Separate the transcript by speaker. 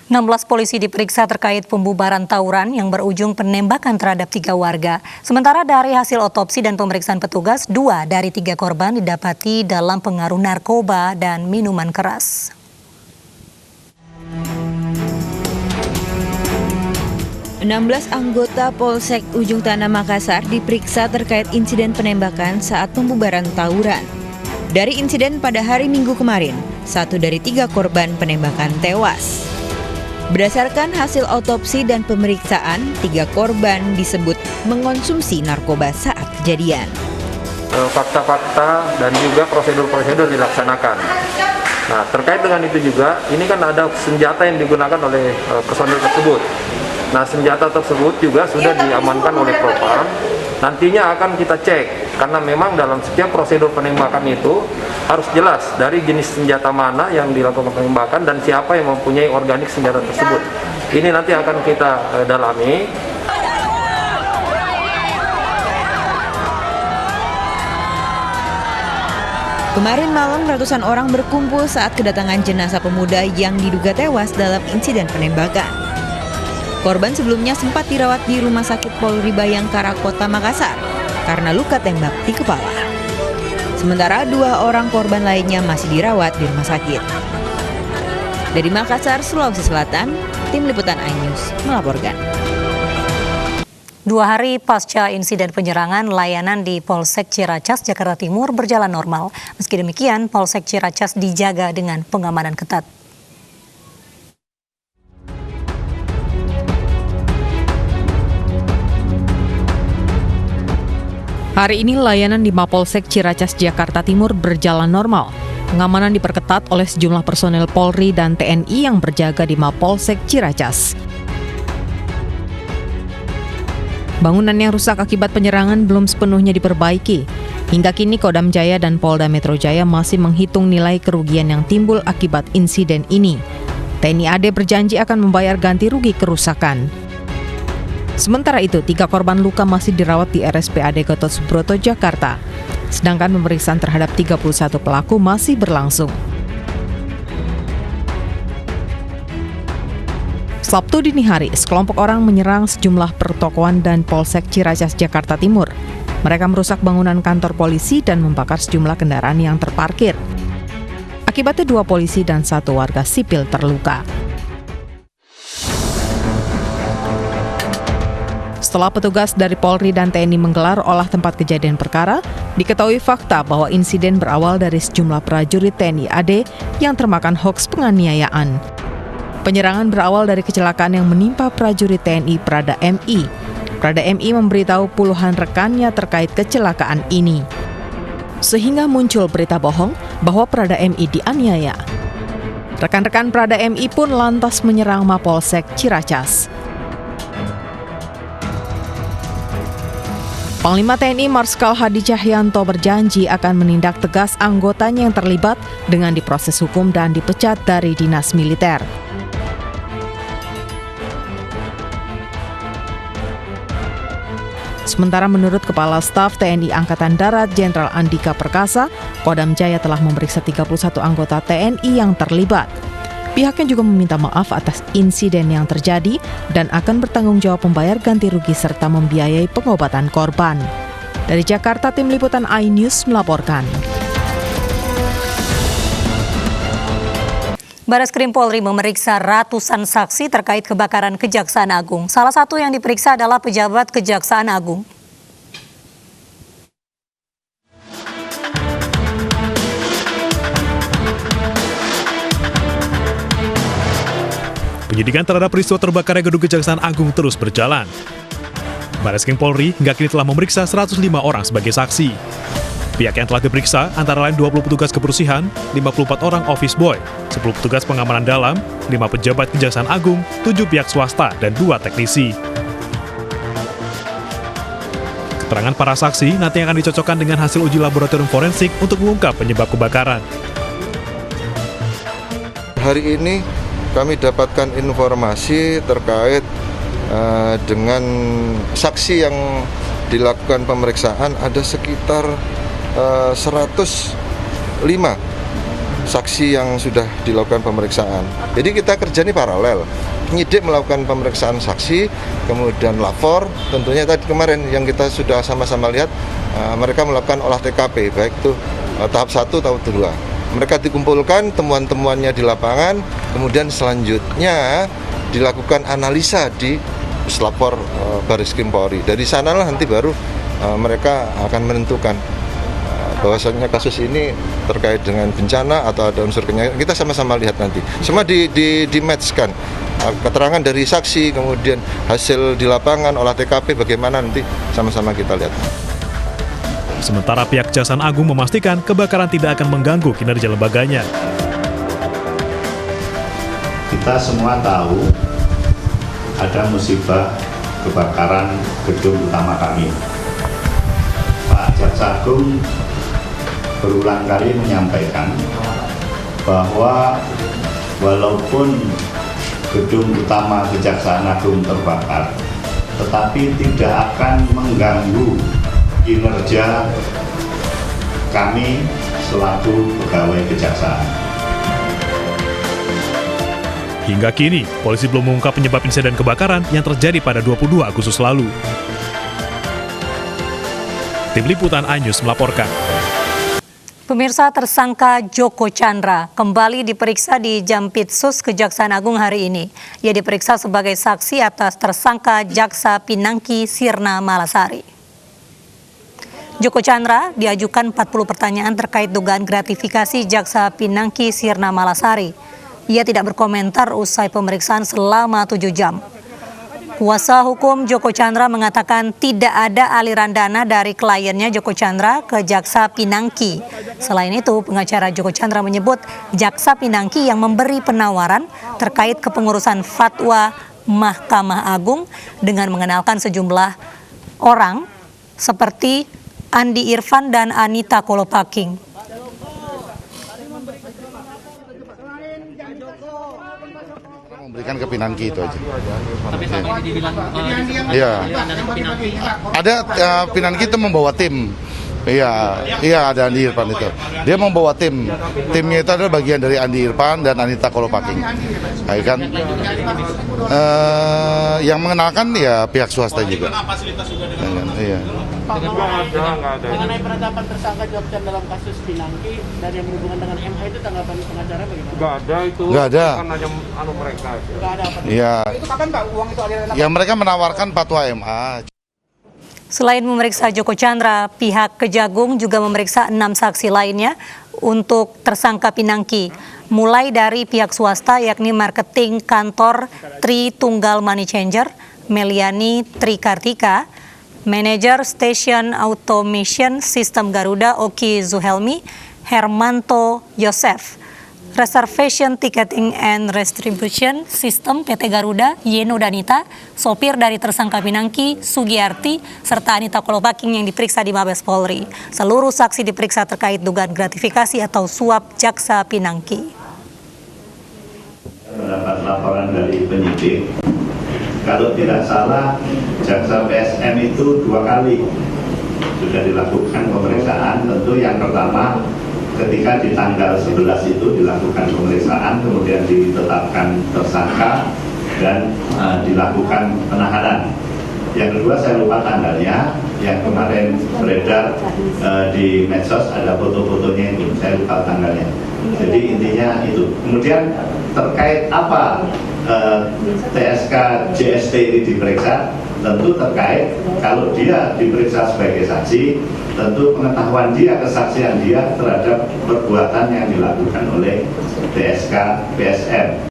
Speaker 1: 16 polisi diperiksa terkait pembubaran tawuran yang berujung penembakan terhadap 3 warga. Sementara dari hasil otopsi dan pemeriksaan petugas, 2 dari 3 korban didapati dalam pengaruh narkoba dan minuman keras.
Speaker 2: Anggota Polsek Ujung Tanah Makassar diperiksa terkait insiden penembakan saat pembubaran tawuran. Dari insiden pada hari Minggu kemarin, 1 dari 3 korban penembakan tewas. Berdasarkan hasil otopsi dan pemeriksaan, 3 korban disebut mengonsumsi narkoba saat kejadian.
Speaker 3: Fakta-fakta dan juga prosedur-prosedur dilaksanakan. Nah, terkait dengan itu juga, ini kan ada senjata yang digunakan oleh personil tersebut. Nah, senjata tersebut juga sudah diamankan oleh Propam. Nantinya akan kita cek, karena memang dalam setiap prosedur penembakan itu harus jelas dari jenis senjata mana yang dilakukan penembakan dan siapa yang mempunyai organik senjata tersebut. Ini nanti akan kita dalami.
Speaker 2: Kemarin malam ratusan orang berkumpul saat kedatangan jenazah pemuda yang diduga tewas dalam insiden penembakan. Korban sebelumnya sempat dirawat di Rumah Sakit Polri Bayangkara, Kota Makassar karena luka tembak di kepala. Sementara 2 orang korban lainnya masih dirawat di rumah sakit. Dari Makassar, Sulawesi Selatan, Tim Liputan iNews melaporkan.
Speaker 1: 2 hari pasca insiden penyerangan, layanan di Polsek Ciracas, Jakarta Timur berjalan normal. Meski demikian, Polsek Ciracas dijaga dengan pengamanan ketat.
Speaker 4: Hari ini layanan di Mapolsek Ciracas, Jakarta Timur berjalan normal. Pengamanan diperketat oleh sejumlah personel Polri dan TNI yang berjaga di Mapolsek Ciracas. Bangunan yang rusak akibat penyerangan belum sepenuhnya diperbaiki. Hingga kini Kodam Jaya dan Polda Metro Jaya masih menghitung nilai kerugian yang timbul akibat insiden ini. TNI AD berjanji akan membayar ganti rugi kerusakan. Sementara itu, 3 korban luka masih dirawat di RSPAD Gatot Subroto, Jakarta. Sedangkan pemeriksaan terhadap 31 pelaku masih berlangsung. Sabtu dini hari, sekelompok orang menyerang sejumlah pertokoan dan Polsek Ciracas, Jakarta Timur. Mereka merusak bangunan kantor polisi dan membakar sejumlah kendaraan yang terparkir. Akibatnya 2 polisi dan 1 warga sipil terluka. Setelah petugas dari Polri dan TNI menggelar olah tempat kejadian perkara, diketahui fakta bahwa insiden berawal dari sejumlah prajurit TNI AD yang termakan hoaks penganiayaan. Penyerangan berawal dari kecelakaan yang menimpa prajurit TNI Prada MI. Prada MI memberitahu puluhan rekannya terkait kecelakaan ini. Sehingga muncul berita bohong bahwa Prada MI dianiaya. Rekan-rekan Prada MI pun lantas menyerang Mapolsek Ciracas. Panglima TNI Marskal Hadi Cahyanto berjanji akan menindak tegas anggotanya yang terlibat dengan diproses hukum dan dipecat dari dinas militer. Sementara menurut Kepala Staf TNI Angkatan Darat Jenderal Andika Perkasa, Kodam Jaya telah memeriksa 31 anggota TNI yang terlibat. Pihaknya juga meminta maaf atas insiden yang terjadi dan akan bertanggung jawab membayar ganti rugi serta membiayai pengobatan korban. Dari Jakarta, Tim Liputan iNews melaporkan.
Speaker 1: Bareskrim Polri memeriksa ratusan saksi terkait kebakaran Kejaksaan Agung. Salah satu yang diperiksa adalah pejabat Kejaksaan Agung.
Speaker 5: Penyidikan terhadap peristiwa terbakarnya gedung Kejaksaan Agung terus berjalan. Bareskrim Polri hingga kini telah memeriksa 105 orang sebagai saksi. Pihak yang telah diperiksa antara lain 20 petugas kebersihan, 54 orang office boy, 10 petugas pengamanan dalam, 5 pejabat Kejaksaan Agung, 7 pihak swasta, dan 2 teknisi. Keterangan para saksi nanti akan dicocokkan dengan hasil uji laboratorium forensik untuk mengungkap penyebab kebakaran.
Speaker 6: Hari ini kami dapatkan informasi terkait dengan saksi yang dilakukan pemeriksaan ada sekitar 105 saksi yang sudah dilakukan pemeriksaan. Jadi kita kerja ini paralel. Penyidik melakukan pemeriksaan saksi, kemudian lapor. Tentunya tadi kemarin yang kita sudah sama-sama lihat, mereka melakukan olah TKP, baik itu tahap 1, tahap 2. Mereka dikumpulkan temuan-temuannya di lapangan, kemudian selanjutnya dilakukan analisa di Puslapor Bareskrim Polri. Dari sanalah nanti baru mereka akan menentukan bahwasannya kasus ini terkait dengan bencana atau ada unsur kenyamanan. Kita sama-sama lihat nanti. Semua di-matchkan. Keterangan dari saksi, kemudian hasil di lapangan, olah TKP, bagaimana nanti sama-sama kita lihat.
Speaker 5: Sementara pihak Kejaksaan Agung memastikan kebakaran tidak akan mengganggu kinerja lembaganya.
Speaker 7: Kita semua tahu ada musibah kebakaran gedung utama kami. Pak Jaksa Agung berulang kali menyampaikan bahwa walaupun gedung utama Kejaksaan Agung terbakar, tetapi tidak akan mengganggu kinerja kami selaku pegawai kejaksaan.
Speaker 5: Hingga kini, polisi belum mengungkap penyebab insiden kebakaran yang terjadi pada 22 Agustus lalu. Tim Liputan iNews melaporkan.
Speaker 1: Pemirsa, tersangka Joko Chandra kembali diperiksa di Jampitsus Kejaksaan Agung hari ini. Ia diperiksa sebagai saksi atas tersangka Jaksa Pinangki Sirna Malasari. Joko Chandra diajukan 40 pertanyaan terkait dugaan gratifikasi Jaksa Pinangki Sirna Malasari. Ia tidak berkomentar usai pemeriksaan selama 7 jam. Kuasa hukum Joko Chandra mengatakan tidak ada aliran dana dari kliennya Joko Chandra ke Jaksa Pinangki. Selain itu, pengacara Joko Chandra menyebut Jaksa Pinangki yang memberi penawaran terkait kepengurusan fatwa Mahkamah Agung dengan mengenalkan sejumlah orang seperti Andi Irfan dan Anita Kolopaking.
Speaker 8: Memberikan ke Pinangki itu aja.
Speaker 9: Tapi selama ini dibilang
Speaker 8: Iya.
Speaker 9: Pinangki.
Speaker 8: Ada Pinangki itu membawa tim. Iya ada Andi Irfan itu. Dia membawa tim. Timnya itu adalah bagian dari Andi Irfan dan Anita Kolopaking. Nah, kan? Yang mengenalkan ya pihak swasta juga. Iya.
Speaker 9: Mengenai penetapan tersangka Joko Chandra dalam kasus Pinangki dan yang berhubungan dengan MH itu tanggapan pengacara bagaimana?
Speaker 3: Nggak ada itu.
Speaker 8: Nggak ada.
Speaker 3: Kan hanya mereka.
Speaker 9: Nggak ada apa?
Speaker 8: Iya.
Speaker 9: Itu kapan Pak uang itu aliran?
Speaker 8: Ya mereka menawarkan fatwa MA.
Speaker 1: Selain memeriksa Joko Chandra, pihak Kejagung juga memeriksa 6 saksi lainnya untuk tersangka Pinangki. Mulai dari pihak swasta yakni marketing kantor Tri Tunggal Money Changer, Meliani Trikartika, manajer Station Automation Sistem Garuda Oki Zuhelmi, Hermanto Yosef, Reservation Ticketing and Distribution System PT Garuda Yeno Danita, sopir dari tersangka Pinangki Sugiyarti, serta Anita Kolopaking yang diperiksa di Mabes Polri. Seluruh saksi diperiksa terkait dugaan gratifikasi atau suap Jaksa Pinangki.
Speaker 7: Mendapat laporan dari penyidik, kalau tidak salah Jaksa PSM itu 2 kali sudah dilakukan pemeriksaan. Tentu yang pertama ketika di tanggal 11 itu dilakukan pemeriksaan, kemudian ditetapkan tersangka dan dilakukan penahanan. Yang kedua saya lupa tanggalnya, yang kemarin beredar di medsos ada foto-fotonya itu, saya lupa tanggalnya. Jadi intinya itu. Kemudian terkait apa TSK JST ini diperiksa, tentu terkait kalau dia diperiksa sebagai saksi, tentu pengetahuan dia, kesaksian dia terhadap perbuatan yang dilakukan oleh TSK PSM.